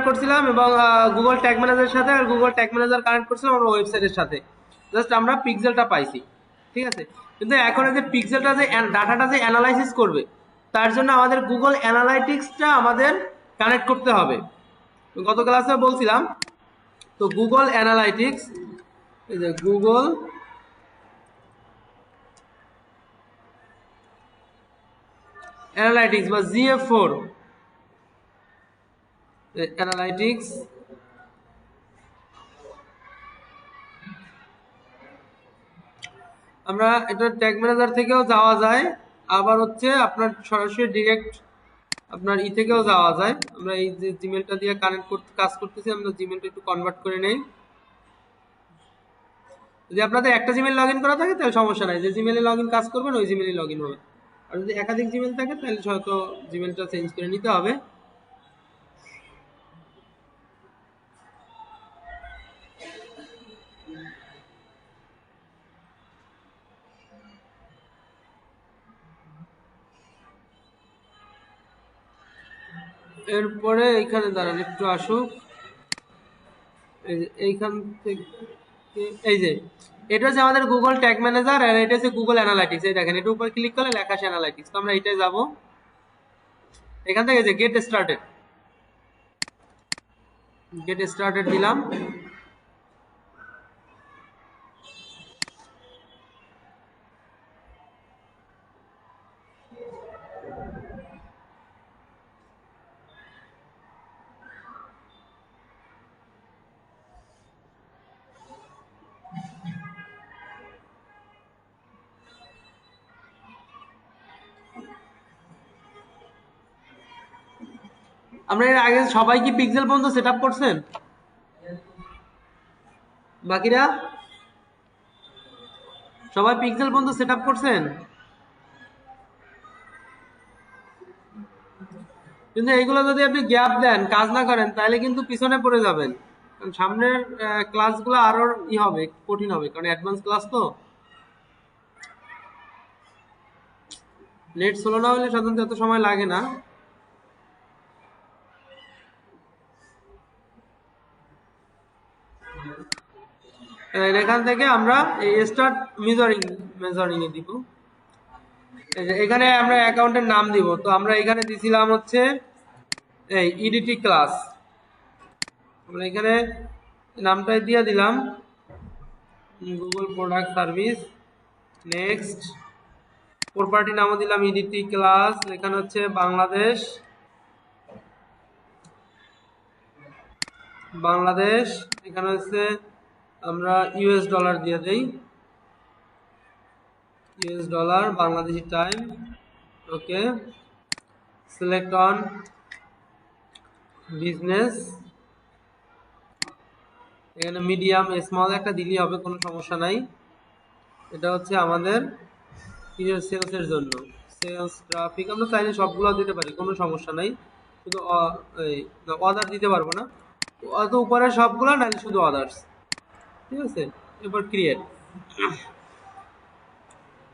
করছিলাম এবং Google tag ম্যানেজারের সাথে, আর গুগল ট্যাগ ম্যানেজার কানেক্ট করছিলাম আমরা ওয়েবসাইটের সাথে, জাস্ট আমরা পিক্সেলটা পাইছি, ঠিক আছে। কিন্তু এখন এই যে পিক্সেলটা যে ডাটাটা যে অ্যানালাইসিস করবে, তার জন্য আমাদের গুগল অ্যানালাইটিক্সটা আমাদের কানেক্ট করতে হবে। গত ক্লাসে বলছিলাম, তো গুগল অ্যানালাইটিক্স, এই যে গুগল অ্যানালাইটিক্স বা GA4 অ্যানালাইটিক্স, আমরা এটা ট্যাগ ম্যানেজার থেকেও যাওয়া যায়, আবার হচ্ছে আপনার সরাসরি ডিরেক্ট আপনার থেকেও যাওয়া যায়। আমরা এই যে জিমেলটা দিয়ে কানেক্ট করতে কাজ করতেছি, আমরা জিমেলটা একটু কনভার্ট করে নেই। যদি আপনাদের একটা জিমেল লগ ইন করা থাকে তাহলে সমস্যা নাই, যে জিমেলে লগ ইন কাজ করবেন ওই জিমেলে লগ ইন হবে। আর যদি একাধিক জিমেল থাকে তাহলে হয়তো জিমেলটা চেঞ্জ করে নিতে হবে। এরপরে এইখানে দাঁড়ান, একটু আসুক, এইখান থেকে এই যে এটা হচ্ছে আমাদের গুগল ট্যাগ ম্যানেজার, আর এটা হচ্ছে গুগল অ্যানালাইটিক্স। এই দেখেন, এটার উপর ক্লিক করলে লেখা আছে অ্যানালাইটিক্স। তো আমরা এটাই যাব, এখান থেকে যে গেট স্টার্টেড দিলাম। আমরা এর আগে সবাই কি পিক্সেল পর্যন্ত সেট আপ করছেন? বাকিরা সবাই পিক্সেল পর্যন্ত সেট আপ করছেন? কিন্তু এইগুলো যদি আপনি গ্যাপ দেন, কাজ না করেন, তাহলে কিন্তু পিছনে পড়ে যাবেন। কারণ সামনের ক্লাসগুলো আরো হবে, কঠিন হবে, কারণ অ্যাডভান্স ক্লাস তো। নেট স্লো না হলে সাধারণত এত সময় লাগে না। এখান থেকে আমরা স্টার্ট মেজারিং এ দিব। এখানে আমরা অ্যাকাউন্টের নাম দিব, তো আমরা এখানে দিছিলাম হচ্ছে এই ইডিটি ক্লাস। আমরা এখানে নামটাই দিয়ে দিলাম Google product service. Next, property নামও দিলাম ইডিটি ক্লাস। এখানে হচ্ছে বাংলাদেশ, এখানে হচ্ছে আমরা ইউএস ডলার দিয়ে দেই, US dollar, Bangladeshi time. Okay, select on business, এখানে মিডিয়াম স্মল একটা দিলেই হবে, কোনো সমস্যা নাই। এটা হচ্ছে আমাদের সেলসের জন্য, সেলস ট্রাফিক। আমরা চাইলে সবগুলো দিতে পারি, কোনো সমস্যা নাই, শুধু অর্ডার দিতে পারবো না, অত উপরে সবগুলো, নাহলে শুধু অদার্স, ঠিক আছে। এরপর ক্রিয়েট,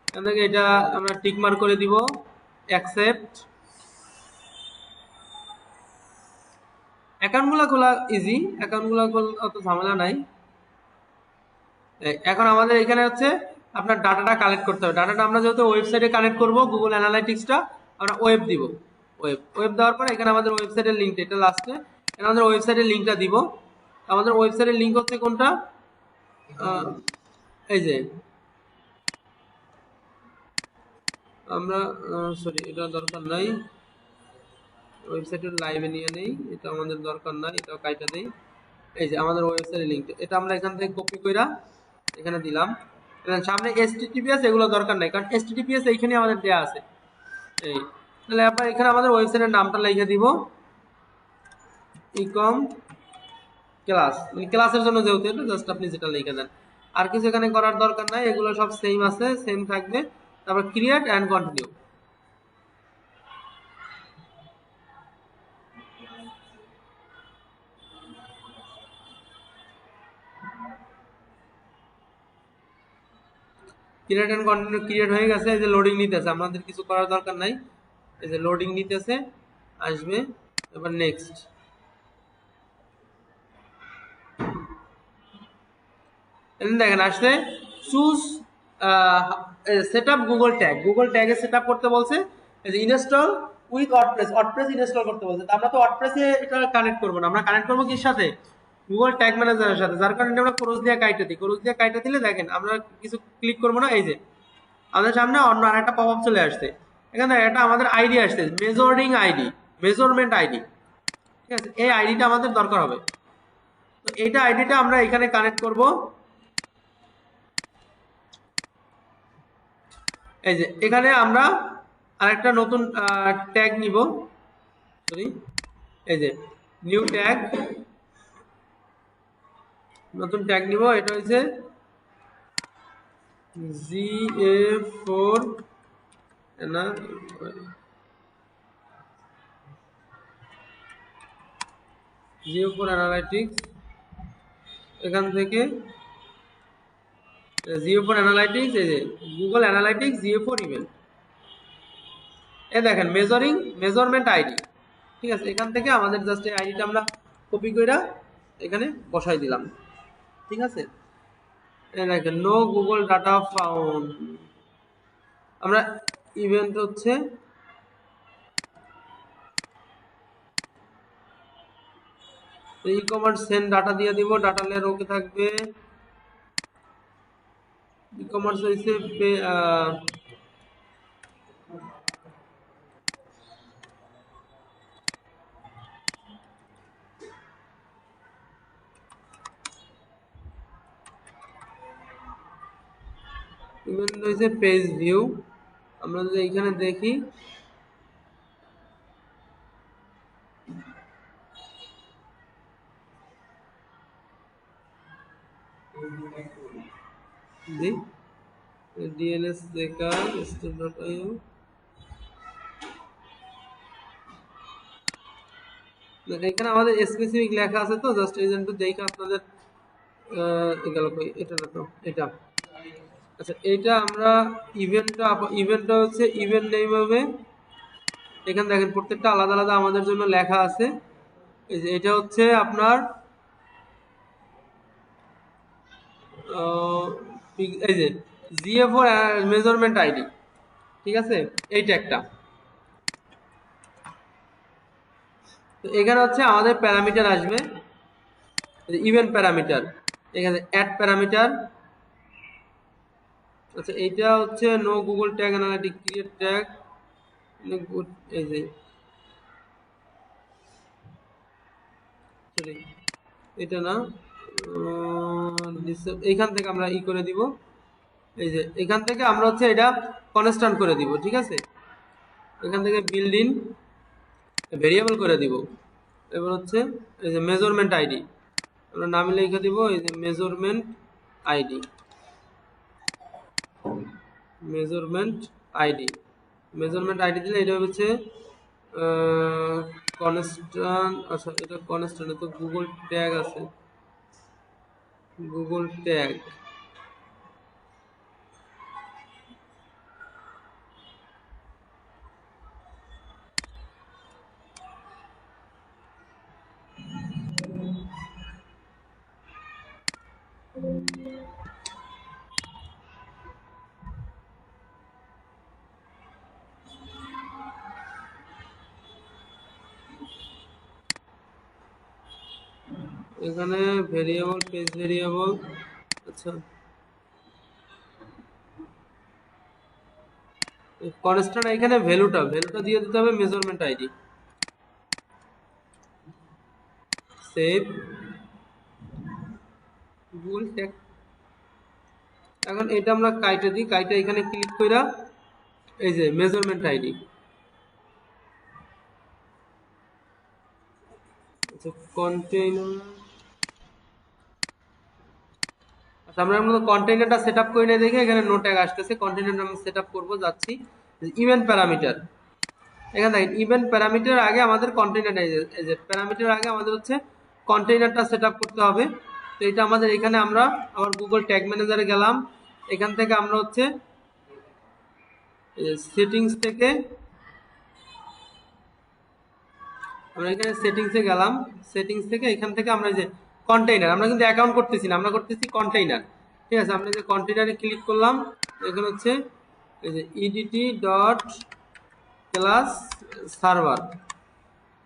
এখান থেকে এটা আমরা টিক মার্ক করে দিব, অ্যাকসেপ্ট। অ্যাকাউন্টগুলো খোলা ইজি, অ্যাকাউন্টগুলো অত ঝামেলা নাই। এখন আমাদের এখানে হচ্ছে আপনার ডাটাটা কালেক্ট করতে হবে। ডাটাটা আমরা যেহেতু ওয়েবসাইটে কানেক্ট করব, গুগল অ্যানালাইটিক্সটা আমরা ওয়েব দিব। ওয়েব দেওয়ার পরে এখানে আমাদের ওয়েবসাইটের লিঙ্ক, এটা লাস্টে এখানে আমাদের ওয়েবসাইটের লিঙ্কটা দিব। আমাদের ওয়েবসাইটের লিঙ্ক হচ্ছে কোনটা, এই যে আমরা সরি, এটা দরকার নাই, ওয়েবসাইটের লাইভে নিয়ে নেই, এটা আমাদের দরকার নাই, এটাও কাইটা দেই। এই যে আমাদের ওয়েবসাইটের লিঙ্কটা, এটা আমরা এখান থেকে কপি কইরা এখানে দিলাম। সামনে HTTPS এগুলো দরকার নাই, কারণ HTTPS এইখানে আমাদের দেয়া আছে। এই তাহলে আপনার এখানে আমাদের ওয়েবসাইটের নামটা লিখে দিব, ইকম ক্লাস, মানে ক্লাসের জন্য যেহেতু এটা, জাস্ট আপনি যেটা লিখে দেন, আর কিছু এখানে করার দরকার নাই, এগুলো সব সেম আছে, সেম থাকবে। তারপর create and continue. Create and continue create হয়ে গেছে। এই যে লোডিং নিতেছে, আমাদের কিছু করার দরকার নাই, এই যে লোডিং নিতেছে, আসবে। এবার নেক্সট, দেখেন আসলে choose set up Google tag, Google ট্যাগে সেট আপ করতে বলছে। Install with WordPress, WordPress install করতে বলছে। আমরা তো ওয়ার্ডপ্রেসে এটা কানেক্ট করবো না, আমরা কানেক্ট করবো কির সাথে, গুগল ট্যাগ ম্যানেজারের সাথে। যার কারণে আমরা ক্রস দিয়ে কাইটে দিই, ক্রস দিয়ে কাইটে দিলে দেখেন আমরা কিছু ক্লিক করবো না, এই যে আমাদের সামনে অন্য আরেকটা পপ আপ চলে আসছে। এখানে এটা আমাদের আইডি আসছে, মেজারিং আইডি, মেজারমেন্ট আইডি, ঠিক আছে। এই আইডিটা আমাদের দরকার হবে, তো এইটা আইডিটা আমরা এখানে কানেক্ট করব। এই যে এখানে আমরা আরেকটা নতুন ট্যাগ নিব, সরি, এই যে নিউ ট্যাগ, নতুন ট্যাগ নিব। এটা হচ্ছে GA4 না, GA4 অ্যানালাইটিক্স। এখান থেকে GA4 অ্যানালাইটিক্স, এই যে গুগল অ্যানালাইটিক্স GA4 ইভেন্ট, এই দেখেন মেজারিং, মেজারমেন্ট আইডি, ঠিক আছে। এখান থেকে আমাদের জাস্ট এই আইডিটা আমরা কপি করে এখানে বসাই দিলাম, ঠিক আছে। এই দেখেন নো গুগল ডাটা ফাউন্ড, আমরা ইভেন্ট হচ্ছে ই কমান্ড সেন্ড ডাটা দিয়ে দিব, ডাটা লেয়ার ওকে থাকবে। ই কমার্স হইছে ইভেন্ট হইছে পেজ ভিউ। আমরা যদি এইখানে দেখি, জি ডিএনএস চেকার স্টার.io, এখানে আমাদের স্পেসিফিক লেখা আছে, তো জাস্ট এজেন্ট দেখে আপনাদের গেল কই, এটা না তো, এটা আচ্ছা। এইটা আমরা ইভেন্টটা হচ্ছে ইভেন্ট নেম হবে। এখানে দেখেন প্রত্যেকটা আলাদা আলাদা আমাদের জন্য লেখা আছে। এই যে এটা হচ্ছে আপনার এই যে GA4 মেজারমেন্ট আইডি, ঠিক আছে, এই ট্যাগটা। তো এখানে হচ্ছে আমাদের প্যারামিটার আসবে, ইভেন্ট প্যারামিটার, এখানে অ্যাড প্যারামিটার। আচ্ছা এইটা হচ্ছে no Google tag analytic create tag, এই যে সরি এটা না, এইখান থেকে আমরা ই করে দিব। এই যে এখান থেকে আমরা হচ্ছে এটা কনস্ট্যান্ট করে দিব, ঠিক আছে। এখান থেকে বিল্ড ইন ভেরিয়েবল করে দিব। এবার হচ্ছে এই যে মেজারমেন্ট আইডি, আমরা নামে লিখে দিব, এই যে measurement ID, measurement ID, measurement ID দিলে এটা হচ্ছে কনস্ট্যান্ট। আচ্ছা এটা কনস্ট্যান্ট, তো গুগল ট্যাগ আছে, গুগল ট্যাগ, এখানে ভেরিয়েবল, পেজ ভেরিয়েবল। আচ্ছা কনস্ট্যান্ট, এখানে ভ্যালুটা দিয়ে দিতে হবে measurement ID. Save Google tag. এখন এটা আমরা কাইটে দিই, কাইটে এখানে ক্লিক কইরা এই যে মেজারমেন্ট আইডি, আচ্ছা কন্টেইনার। আচ্ছা আমরা কন্টেইনারটা সেটআপ করে নিয়ে দেখে এখানে নো ট্যাগ আসতেছে, কন্টেইনারটা আমরা সেটআপ করব, যাচ্ছি ইভেন্ট প্যারামিটার। এখানে দেখেন ইভেন্ট প্যারামিটার আগে আমাদের কন্টেইনার, এই যে প্যারামিটার আগে আমাদের হচ্ছে কন্টেইনারটা সেটআপ করতে হবে। তো এটা আমাদের এখানে আমরা আবার গুগল ট্যাগ ম্যানেজারে গেলাম, এখান থেকে আমরা হচ্ছে সেটিংস থেকে আমরা এখানে সেটিংসে গেলাম, সেটিংস থেকে এখান থেকে আমরা যে কন্টেইনার, আমরা কিন্তু অ্যাকাউন্ট করতেছি না, আমরা করতেছি কন্টেইনার। ঠিক আছে, আমরা যে কন্টেনারে ক্লিক করলাম, এখানে হচ্ছে এই যে ইডিটি ডট ক্লাস সার্ভার,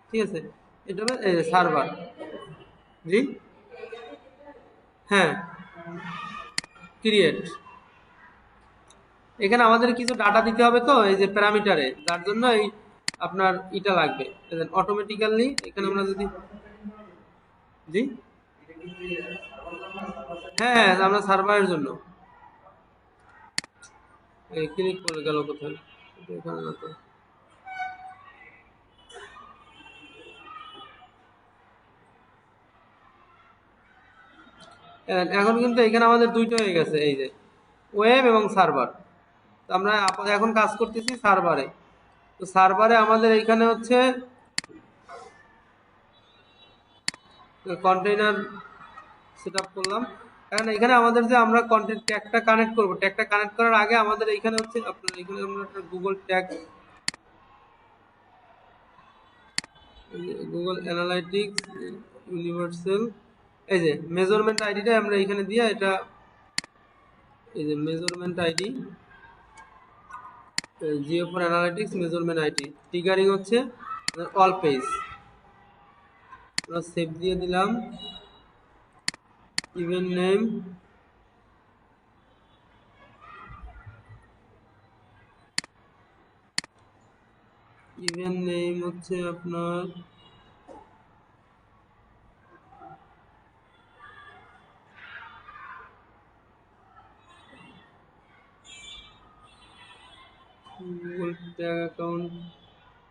ঠিক আছে, এটা হবে এই যে সার্ভার। জি হ্যাঁ, ক্রিয়েট। এখানে আমাদের কিছু ডাটা দিতে হবে, তো এই যে প্যারামিটারে, যার জন্য এই আপনার এটা লাগবে অটোমেটিক্যালি। এখানে আমরা যদি জি হ্যাঁ, আমরা সার্ভারের জন্য ক্লিক করে গেল কোথায়, এখানে না তো। এখন কিন্তু এখানে আমাদের দুইটা হয়ে গেছে, এই যে ওয়েব এবং সার্ভার। আমরা এখন কাজ করতেছি সার্ভারে। তো সার্ভারে আমাদের এইখানে হচ্ছে কন্টেইনার সেটআপ করলাম। এখন এখানে আমাদের যে আমরা কন্টেন্ট ট্যাগটা কানেক্ট করব, ট্যাগটা কানেক্ট করার আগে আমাদের এইখানে হচ্ছে আপনার এখানে আমরা একটা Google tag, Google analytics universal, এই যে মেজারমেন্ট আইডিটা আমরা এখানে দিয়ে, এটা এই যে measurement ID Jio for analytics measurement ID, triggering হচ্ছে অল পেজ, আমরা সেভ দিয়ে দিলাম। ইভেন্ট নেম হচ্ছে আপনার গুগল ট্যাগ অ্যাকাউন্ট।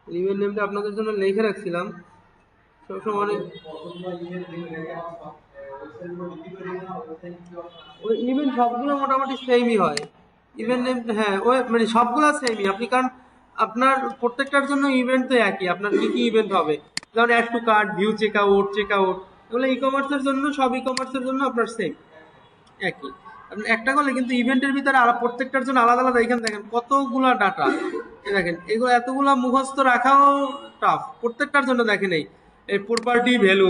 ইভেন্ট নেমটা আপনাদের জন্য লিখে রাখছিলাম সবসময়, অনেক ওই ইভেন্ট সবগুলো মোটামুটি সেমই হয়। ইভেন্ট নেম হ্যাঁ ওই মানে সবগুলো সেমই, আপনি কারণ আপনার প্রত্যেকটার জন্য ইভেন্ট তো একই, আপনার কি কি ইভেন্ট হবে, যেমন add to cart, view checkout, এগুলো ই কমার্সের জন্য, সব ই কমার্সের জন্য আপনার সেম একই। আপনি একটা করলে কিন্তু ইভেন্টের ভিতরে প্রত্যেকটার জন্য আলাদা আলাদা, এখানে দেখেন কতগুলা ডাটা, দেখেন এগুলো এতগুলা মুখস্থ রাখাও টাফ। প্রত্যেকটার জন্য দেখেন এই প্রপার্টি ভ্যালু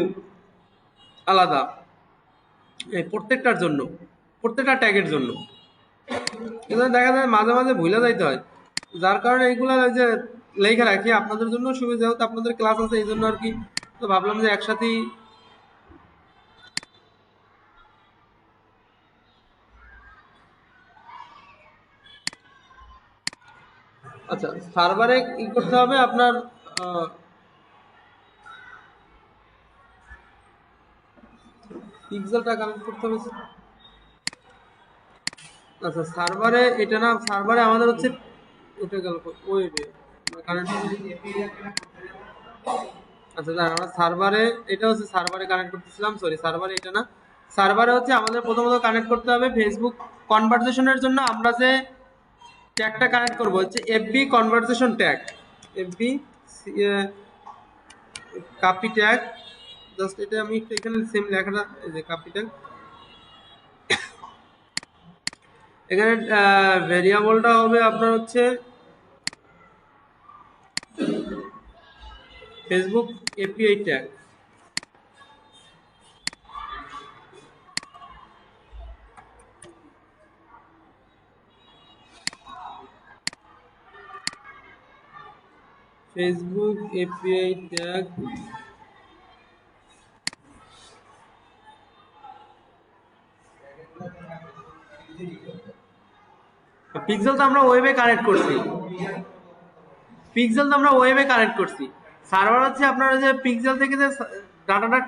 আলাদা, এই প্রত্যেকটার জন্য, প্রত্যেকটা ট্যাগের জন্য। এগুলো দেখা যায় মাঝে মাঝে ভুলে যাইতে হয়, যার কারণে এইগুলো যে লেখা রাখি আপনাদের জন্য সুবিধা, যেহেতু আপনাদের ক্লাস আছে এই জন্য আর কি, তো ভাবলাম যে একসাথেই। আচ্ছা, সার্ভারে কি করতে হবে আপনার, পিক্সেলটা কানেক্ট করতে হবে। আচ্ছা সার্ভারে এটা না, সার্ভারে আমাদের হচ্ছে এটা গেল ওয়েবে কানেক্ট। আচ্ছা আমরা সার্ভারে, এটা হচ্ছে সার্ভারে কানেক্ট করতেছিলাম, সরি সার্ভারে এটা না। সার্ভারে হচ্ছে আমাদের প্রথমত কানেক্ট করতে হবে ফেসবুক কনভারসেশনের জন্য আমরা যে ট্যাগটা কানেক্ট করব হচ্ছে FB conversation tag, FB copy tag. Just এটা আমি একটু এখানে সেম লেখাটা, এই যে কপি ট্যাগ, এখানে ভেরিয়েবলটা হবে আপনার হচ্ছে Facebook API tag. Facebook API tag pixel তো আমরা ওয়েবে কানেক্ট করছি, পিক্সেল তো আমরা ওয়েবে কানেক্ট করছি। সার্ভার হচ্ছে আপনারা যে পিক্সেল থেকে যে ডাটাটা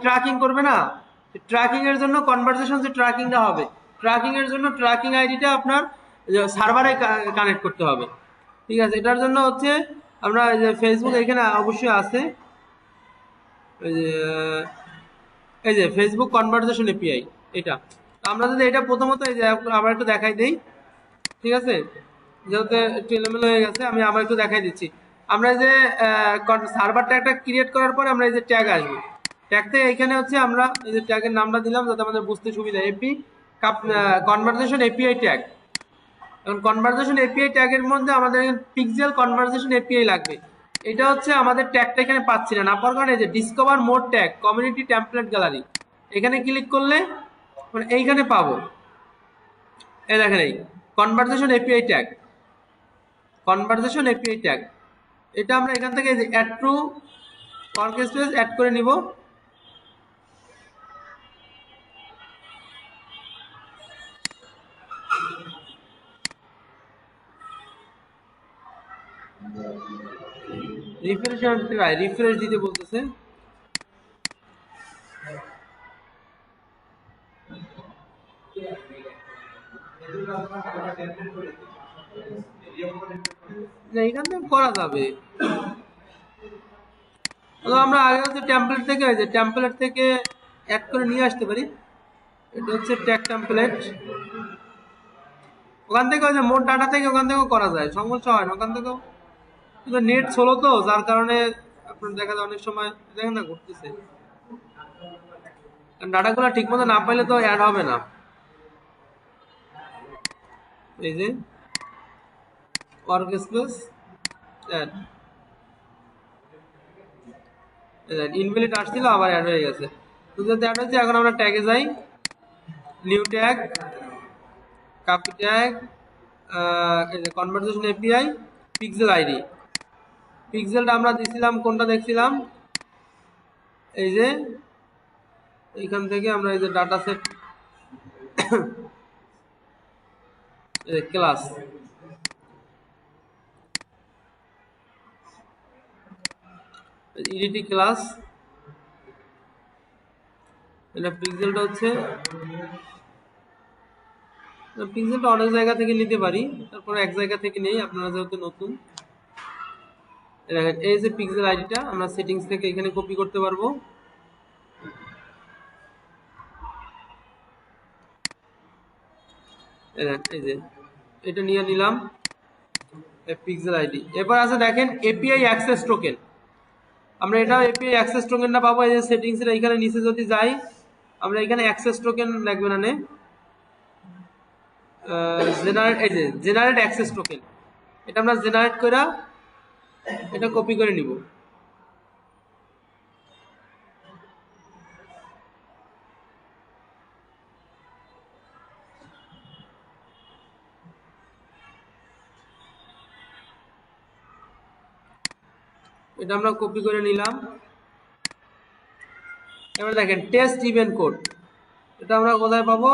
ট্র্যাকিং করবে না, ট্র্যাকিং এর জন্য কনভারসেশন যে ট্র্যাকিংটা হবে, ট্র্যাকিং এর জন্য ট্র্যাকিং আইডিটা আপনার সার্ভারে কানেক্ট করতে হবে। ঠিক আছে, এটার জন্য হচ্ছে আমরা যে ফেসবুক এখানে অবশ্যই আছে, এই যে ফেসবুক কনভারসেশন এপিআই, এটা আমরা যদি এটা প্রথমত এই যে আবার একটু দেখাই দেই, ঠিক আছে, যেহেতু একটু এলোমেলো হয়ে গেছে আমি আবার একটু দেখাই দিচ্ছি। আমরা যে সার্ভার ট্যাগটা ক্রিয়েট করার পরে আমরা এই যে ট্যাগ আসবে, ট্যাগ থেকে এখানে হচ্ছে আমরা এই যে ট্যাগের নামটা দিলাম যাতে আমাদের বুঝতে সুবিধা, এপি কনভারসেশন এপিআই ট্যাগ। এখন কনভারসেশন এপিআই ট্যাগের মধ্যে আমাদের পিক্সেল কনভারসেশন এপিআই লাগবে। এটা হচ্ছে আমাদের ট্যাগটা এখানে পাচ্ছি না, না পাওয়ার কারণে যে ডিসকভার মোর ট্যাগ কমিউনিটি টেমপ্লেট গ্যালারি, এখানে ক্লিক করলে মানে এইখানে পাবো। এই দেখেন এই conversation API tag, conversation API tag, এটা আমরা এখান থেকে অ্যাড টু ওয়ার্কস্পেস অ্যাড করে নিব। রিফ্রেশ দিতে বলতেছে। এখান থেকে করা যাবে, আমরা আগে হচ্ছে টেমপ্লেট থেকে টেমপ্লেট থেকে অ্যাড করে নিয়ে আসতে পারি। এটা হচ্ছে ট্যাগ টেমপ্লেট, ওখান থেকে ওই যে মোট ডাটা থেকে ওখান থেকেও করা যায়, সমস্যা হয় না ওখান থেকেও। কিন্তু নেট স্লো তো, যার কারণে আপনার দেখা যায় অনেক সময় দেখেন না ঘুরতেছে, ডাটাগুলো ঠিক মতো না পাইলে তো অ্যাড হবে না। এই যে ওয়ার্কস্পেস অ্যাড, ইনভ্যালিড আসছিল আবার অ্যাড হয়ে গেছে। তো যদি অ্যাড হচ্ছে, এখন আমরা ট্যাগে যাই, new tag, copy tag, conversation API, pixel ID. পিক্সেলটা আমরা দিছিলাম কোনটা দেখছিলাম, এই যে এইখান থেকে আমরা এই যে ডাটা সেট ক্লাস, ইডিটি ক্লাস, এটা পিক্সেলটা হচ্ছে, পিক্সেলটা অনেক জায়গা থেকে নিতে পারি, তারপরে এক জায়গা থেকে নেই, আপনারা যেহেতু নতুন। এই যে পিক্সেল আইডিটা আমরা সেটিংস থেকে এখানে কপি করতে পারবো। এই যে এটা নিয়ে নিলাম পিক্সেল আইডি। এরপর আছে দেখেন এপিআই অ্যাক্সেস টোকেন, আমরা এটা এপিআই অ্যাক্সেস টোকেনটা পাবো এই যে সেটিংস এর এখানে নিচে যদি যাই, আমরা এখানে অ্যাক্সেস টোকেন লাগবে না, জেনারেট, এই যে জেনারেট অ্যাক্সেস টোকেন, এটা আমরা জেনারেট করে এটা কপি করে নিব। এটা আমরা কপি করে নিলাম। এবার দেখেন টেস্ট ইভেন্ট কোড, এটা আমরা কোথায় পাবো,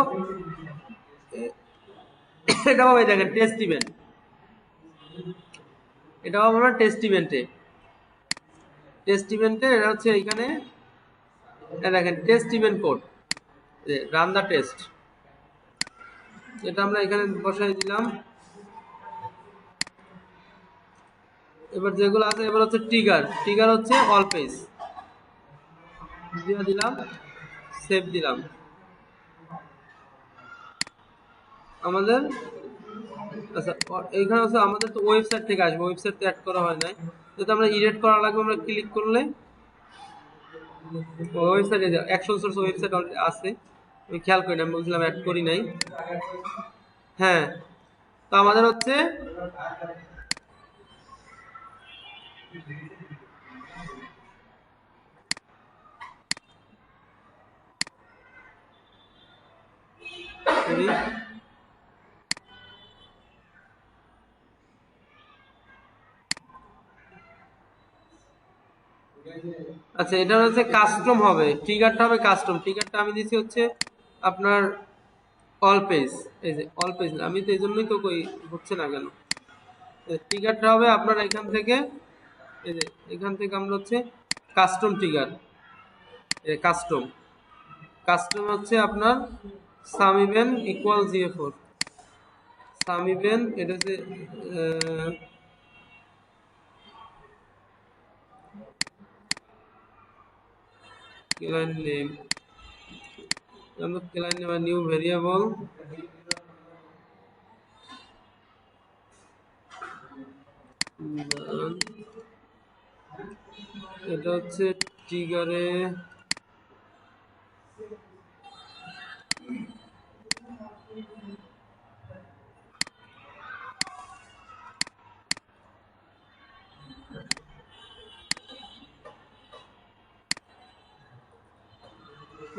এটা পাবো দেখেন টেস্ট ইভেন্ট, এটা পাবো আমরা টেস্ট ইভেন্টে। টেস্ট ইভেন্টে এটা হচ্ছে এইখানে দেখেন test event code, run the test, এটা আমরা এখানে বসাই দিলাম। এবার যেগুলো আছে, এবার হচ্ছে ট্রিগার, ট্রিগার হচ্ছে অল পেজ দিয়ে দিলাম, সেভ দিলাম। আমাদের আচ্ছা এইখানে হচ্ছে আমাদের তো ওয়েবসাইট থেকে আসবে, ওয়েবসাইট তো অ্যাড করা হয় নাই, যেহেতু আমরা এডিট করা লাগবে, আমরা ক্লিক করলে ওয়েবসাইটে অ্যাকশন সোর্স ওয়েবসাইট আছে, আমি খেয়াল করি না, আমি বলছিলাম অ্যাড করি নাই। হ্যাঁ, তো আমাদের হচ্ছে আচ্ছা এটা হচ্ছে কাস্টম হবে, ট্রিগারটা হবে কাস্টম, ট্রিগারটা আমি দিছি হচ্ছে আপনার অল পেজ, এই যে অল পেজ, আমি তো এই জন্যই তো কই হচ্ছে না কেন, ট্রিগারটা হবে আপনার এখান থেকে, এই যে এখান থেকে আমরা হচ্ছে কাস্টম ট্রিগার, কাস্টম, কাস্টম হচ্ছে আপনার সামিবেন ইকুয়াল জিএ4, সামিবেন এটা হচ্ছে ক্লায়েন্ট নেম, আমরা ক্লায়েন্ট নেম নিউ ভেরিয়েবল, এটা হচ্ছে ট্রিগারে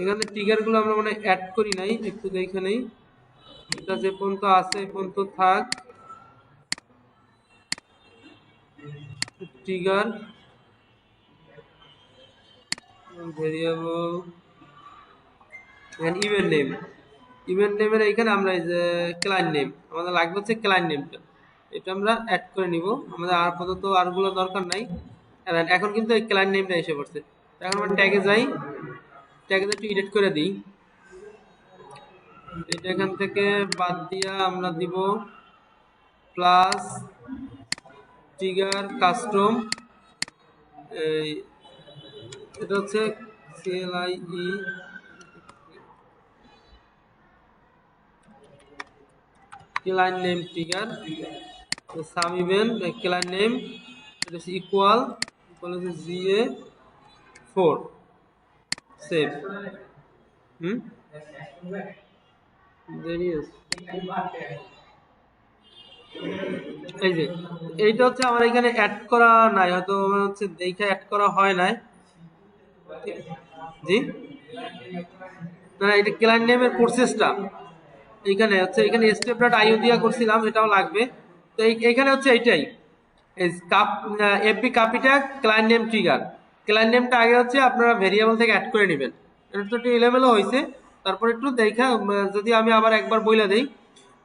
এখানে ট্রিগার গুলো আমরা মানে অ্যাড করি নাই, একটু দেখে নেই। এটা যে পর্যন্ত আছে এই পর্যন্ত থাক। Trigger variable and event name, event নেমের এইখানে আমরা এই যে ক্লায়েন্ট নেম আমাদের লাগবে হচ্ছে ক্লায়েন্ট নেমটা, এটা আমরা অ্যাড করে নিব। আমাদের আর আপাতত আরগুলো দরকার নাই। এখন কিন্তু এই ক্লায়েন্ট নেমটা এসে পড়ছে। এখন আমরা ট্যাগে যাই, ট্যাগে একটু এডিট করে দিই। এটা এখান থেকে বাদ দিয়া আমরা দিব প্লাস ট্রিগার কাস্টম, এই এটা হচ্ছে CLIE ক্লায়েন্ট নেম ট্রিগার সাম ইভেন্ট ক্লায়েন্ট নেম এটা হচ্ছে ইকুয়াল হচ্ছে GA4 সেভ। এই যে এইটা হচ্ছে আমার এখানে অ্যাড করা নাই, হয়তো হচ্ছে দেখে অ্যাড করা হয় নাই। জি না, এটা ক্লায়েন্ট নেমের প্রসেসটা এইখানে হচ্ছে, এখানে step.io দিয়া করছিলাম, এটাও লাগবে। তো এইখানে হচ্ছে এইটাই FB capital client name trigger. Client নেমটা আগে হচ্ছে আপনারা ভেরিয়েবল থেকে অ্যাড করে নেবেন। এটা তো একটু এলোমেলো হয়েছে, তারপর একটু দেখা যদি আমি আবার একবার বইলা দেই।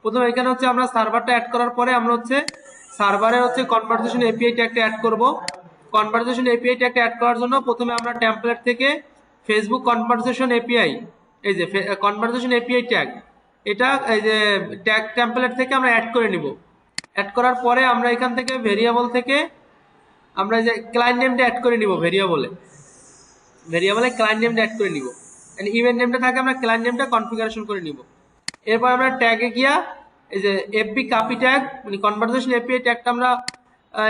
প্রথমে এখানে হচ্ছে আমরা সার্ভারটা অ্যাড করার পরে আমরা হচ্ছে সার্ভারে হচ্ছে কনভারসেশন এপিআই ট্যাগটা অ্যাড করব। কনভারসেশন এপিআই ট্যাগটা অ্যাড করার জন্য প্রথমে আমরা টেমপ্লেট থেকে ফেসবুক কনভারসেশন এপিআই, এই যে কনভারসেশন এপিআই ট্যাগ, এটা এই যে ট্যাগ টেমপ্লেট থেকে আমরা অ্যাড করে নিব। অ্যাড করার পরে আমরা এখান থেকে ভেরিয়েবল থেকে আমরা যে ক্লায়েন্ট নেমটা অ্যাড করে নিব, ভেরিয়েবলে ক্লায়েন্ট নেমটা অ্যাড করে নিব। ইভেন্ট নেমটা থাকে আমরা ক্লায়েন্ট নেমটা কনফিগারেশন করে নিব। এরপর আমরা ট্যাগে গিয়া এই যে এফবি কাপি ট্যাগ মানে কনভারসেশন এপিআই ট্যাগটা আমরা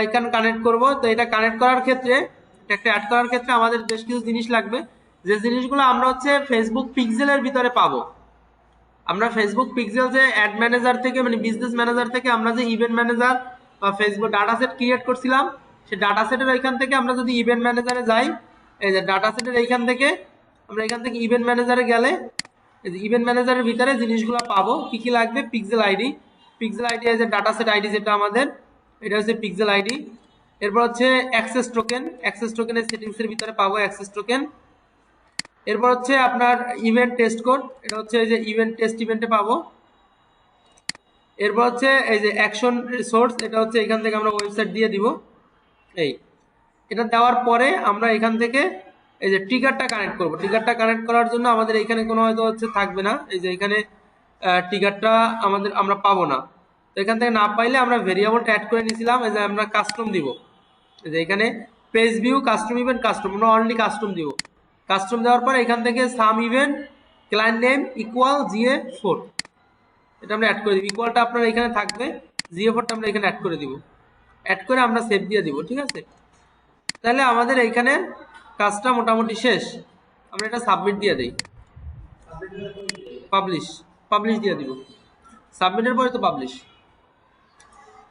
এখানে কানেক্ট করব। তো এটা কানেক্ট করার ক্ষেত্রে ট্যাগটা অ্যাড করার ক্ষেত্রে আমাদের বেশ কিছু জিনিস লাগবে, যে জিনিসগুলো আমরা হচ্ছে ফেসবুক পিক্সেলের ভিতরে পাবো। আমরা ফেসবুক পিক্সেল যে অ্যাড ম্যানেজার থেকে মানে বিজনেস ম্যানেজার থেকে আমরা যে ইভেন্ট ম্যানেজার বা ফেসবুক ডাটা সেট ক্রিয়েট করছিলাম, সেই ডাটা সেটের এখান থেকে আমরা যদি ইভেন্ট ম্যানেজারে যাই, এই যে ডাটা সেটের এইখান থেকে আমরা এখান থেকে ইভেন্ট ম্যানেজারে গেলে এই যে ইভেন্ট ম্যানেজারের ভিতরে জিনিসগুলো পাবো। কি কি লাগবে? পিক্সেল আইডি, পিক্সেল আইডি এই যে ডাটা সেট আইডি যেটা আমাদের, এটা হচ্ছে পিক্সেল আইডি। এরপর হচ্ছে অ্যাক্সেস টোকেন, অ্যাক্সেস টোকেনের সেটিংসের ভিতরে পাবো অ্যাক্সেস টোকেন। এরপর হচ্ছে আপনার ইভেন্ট টেস্ট কোড, এটা হচ্ছে এই যে ইভেন্ট টেস্ট ইভেন্টে পাবো। এরপর হচ্ছে এই যে অ্যাকশন সোর্স, এটা হচ্ছে এখান থেকে আমরা ওয়েবসাইট দিয়ে দিব। এই এটা দেওয়ার পরে আমরা এখান থেকে এই যে ট্রিগারটা কানেক্ট করব। ট্রিগারটা কানেক্ট করার জন্য আমাদের এখানে কোনো হয়তো হচ্ছে থাকবে না, এই যে এখানে ট্রিগারটা আমরা পাবো না। তো এখান থেকে না পাইলে আমরা ভেরিয়েবলটা অ্যাড করে নিয়েছিলাম, এই যে আমরা কাস্টম দিব। এই যে এখানে page view custom event custom, আমরা অনলি কাস্টম দিব। কাস্টম দেওয়ার পরে এখান থেকে some event client name equal GA4, এটা আমরা অ্যাড করে দিব। ইকুয়ালটা আপনার এখানে থাকবে, GA4টা আমরা এখানে অ্যাড করে দিব। অ্যাড করে আমরা সেভ দিয়ে দিব। ঠিক আছে, তাহলে আমাদের এইখানে কাজটা মোটামুটি শেষ। আমরা এটা সাবমিট দিয়ে দিই, পাবলিশ দিয়ে দিব। সাবমিটের পরে তো পাবলিশ।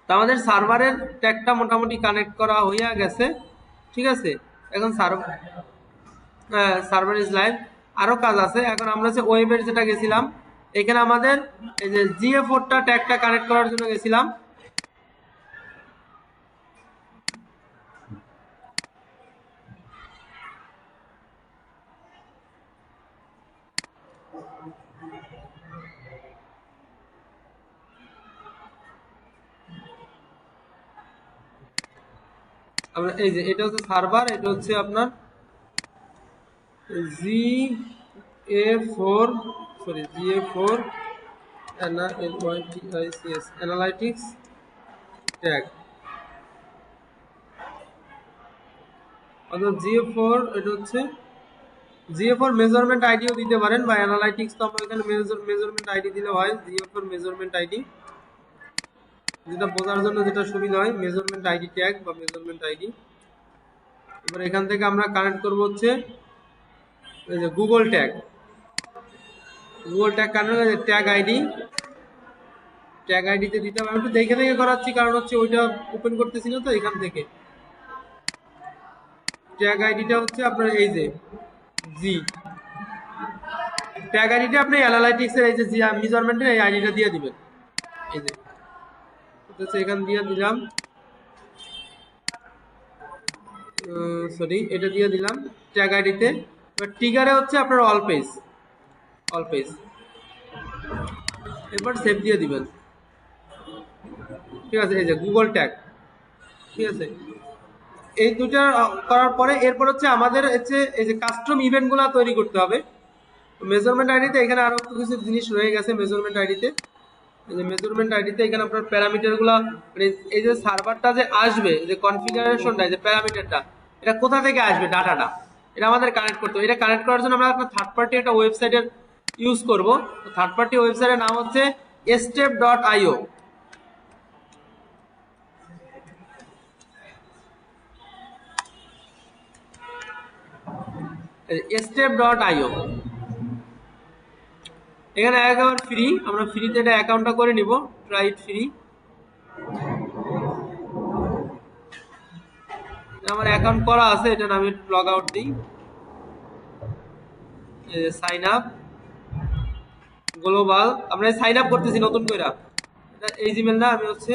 তো আমাদের সার্ভারের ট্যাগটা মোটামুটি কানেক্ট করা হইয়া গেছে। ঠিক আছে, এখন সার্ভার ইজ লাইভ। আরো কাজ আছে। এখন আমরা যে ওয়েবের যেটা গেছিলাম, এখানে আমাদের এই যে GA4টা ট্যাগটা কানেক্ট করার জন্য গেছিলাম। আমরা এই যে এটা হচ্ছে সার্ভার, এটা হচ্ছে আপনার GA4 অ্যানালাইটিক্স ট্যাগ। অর্থাৎ GA4 এটা হচ্ছে GA4 মেজারমেন্ট আইডিও দিতে পারেন, বা অ্যানালাইটিক্স তো আমরা এখানে মেজারমেন্ট আইডি দিলে হয়। GA4 মেজারমেন্ট আইডি, যেটা বোঝার জন্য যেটা সুবিধা হয়, মেজারমেন্ট আইডি ট্যাগ বা মেজারমেন্ট আইডি। এবার এখান থেকে আমরা কানেক্ট করব হচ্ছে এই যে গুগল ট্যাগ কানেক্ট ট্যাগ আইডিতে দিতে হবে। আমি একটু দেখে করাচ্ছি, কারণ হচ্ছে ওইটা ওপেন করতেছি না তো। এখান থেকে ট্যাগ আইডিটা হচ্ছে আপনার এই যে ট্যাগ আইডিটা আপনি অ্যানালাইটিক্সের এই যে মেজারমেন্টের এই আইডিটা দিয়ে দিবেন। এই যে এখান দিয়ে দিলাম, সরি এটা দিয়ে দিলাম ট্যাগ আইডিতে। এবার ট্রিগারে হচ্ছে আপনার অল পেজ, এবার সেভ দিয়ে দিবেন। ঠিক আছে, এই যে গুগল ট্যাগ। ঠিক আছে, এই দুটা করার পরে এরপর হচ্ছে আমাদের হচ্ছে এই যে কাস্টম ইভেন্টগুলো তৈরি করতে হবে। মেজারমেন্ট আইডিতে এখানে আরো কিছু জিনিস রয়ে গেছে। মেজারমেন্ট আইডিতে এই যে মেজারমেন্ট আইডিতে এখানে আপনার প্যারামিটারগুলো, মানে এই যে সার্ভারটা যে আসবে, যে কনফিগারেশনটা, যে প্যারামিটারটা, এটা কোথা থেকে আসবে, ডাটাটা এটা আমাদের কানেক্ট করতে হবে। এটা কানেক্ট করার জন্য আমরা একটা থার্ড পার্টি একটা ওয়েবসাইটের ইউজ করব। থার্ড পার্টি ওয়েবসাইটের নাম হচ্ছে step.io। step.io এখানে একেবারে ফ্রি, আমরা ফ্রিতে এটা অ্যাকাউন্টটা করে নিব, ট্রাই ইট ফ্রি। আমার অ্যাকাউন্ট করা আছে, এটা আমি লগ আউট দিই। সাইন আপ গ্লোবাল, আমরা সাইন আপ করতেছি নতুন করে। এই জিমেল না, আমি হচ্ছে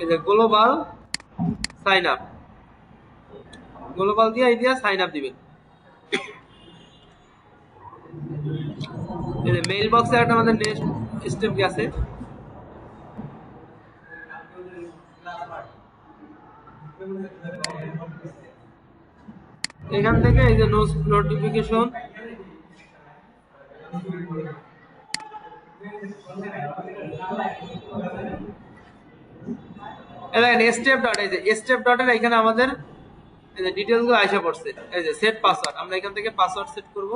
এই যে গ্লোবাল সাইন আপ, গ্লোবাল দিয়ে এই দিয়ে সাইন আপ দিবেন। এই যে মেইল বক্সে একটা আমাদের নেক্সট স্টেপ গেছে। এখান থেকে এই যে নোটিফিকেশন, স্টেপ ডট, এই যে স্টেপ ডটের এখানে আমাদের এই যে ডিটেইলস গুলো আইসা পড়ছে। এই যে সেট পাসওয়ার্ড, আমরা এখান থেকে পাসওয়ার্ড সেট করব।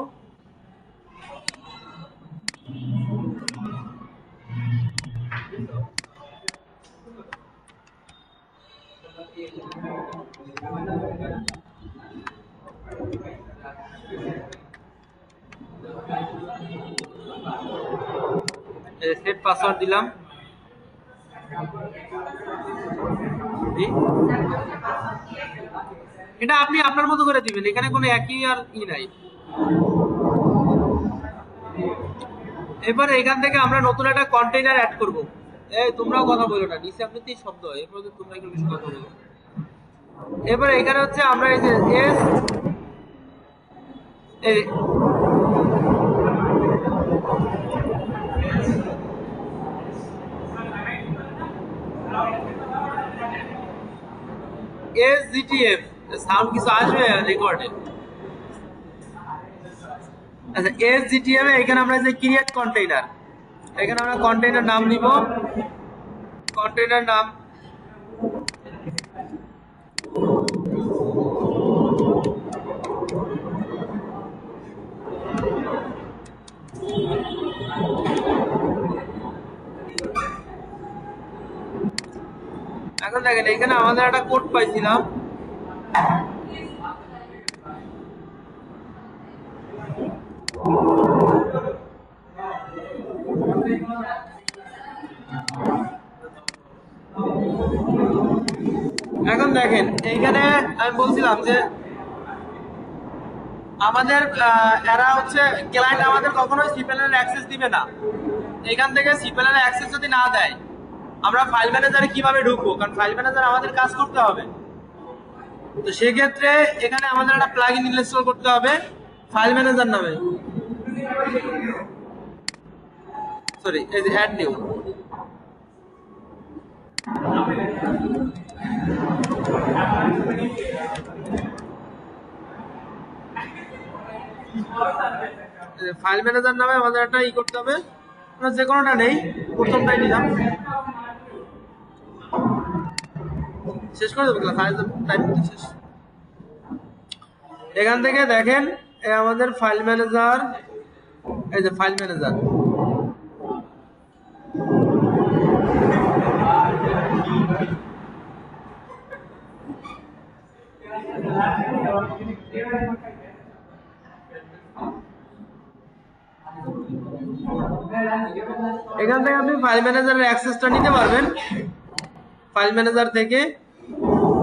সেট পাসওয়ার্ড দিলাম। এটা আপনি আপনার মতো করে দিবেন, এখানে কোনো একই আর ই নাই। এবার এখান থেকে আমরা নতুন একটা কন্টেইনার অ্যাড করব। এই তোমরাও কথা বলো না, নিচে আপনি শব্দ, এরপর তোমরা একটু বেশি কথা বলো। এবার এখানে হচ্ছে আমরা এই যে SGTF সাউন্ড কিছু আসবে রেকর্ডে। আচ্ছা, SGTF এখানে আমরা যে ক্রিয়েট কন্টেইনার, এখানে আমরা কন্টেইনার নাম নিব। কন্টেইনার নাম এখন দেখেন এখানে আমাদের একটা কোড পাইছিলাম। এখন দেখেন এইখানে আমি বলছিলাম যে আমাদের এরা হচ্ছে ক্লায়েন্ট আমাদের কখনোই সিপ্যানেল অ্যাক্সেস দিবে না। এখান থেকে সিপ্যানেল অ্যাক্সেস যদি না দেয়, আমরা ফাইল ম্যানেজারে কিভাবে ঢুকবো? কারণ ফাইল ম্যানেজার আমাদের কাজ করতে হবে। তো সেক্ষেত্রে এখানে আমাদের একটা প্লাগইন ইনস্টল করতে হবে ফাইল ম্যানেজার নামে। সরি, এই যে অ্যাড নিউ। ফাইল ম্যানেজার নামে আমাদের একটা ই করতে হবে, যে কোনোটা নেই, প্রথমটাই নিলাম। শেষ করে দেবো ফাইল টাইপ শেষ। এখান থেকে দেখেন আমাদের ফাইল ম্যানেজার, এই যে ফাইল ম্যানেজার। এখান থেকে আপনি ফাইল ম্যানেজারের অ্যাক্সেসটা নিতে পারবেন। ফাইল ম্যানেজার থেকে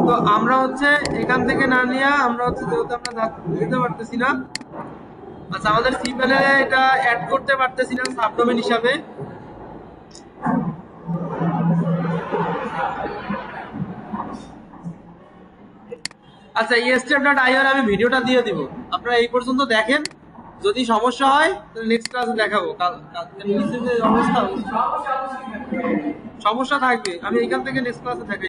তো আমরা হচ্ছে এখান থেকে না নিয়ে আমরা হচ্ছে যেহেতু আমরা যেতে পারতেছি না, আচ্ছা আমাদের সি প্যানেলে এটা অ্যাড করতে পারতেছি না সাবডোমেন হিসাবে। আচ্ছা এই step.io এর আমি ভিডিওটা দিয়ে দিব, আপনারা এই পর্যন্ত দেখেন, যদি সমস্যা হয় তাহলে নেক্সট ক্লাসে দেখাবো। অবস্থা সমস্যা থাকবে, আমি এখান থেকে নেক্সট ক্লাসে দেখাই।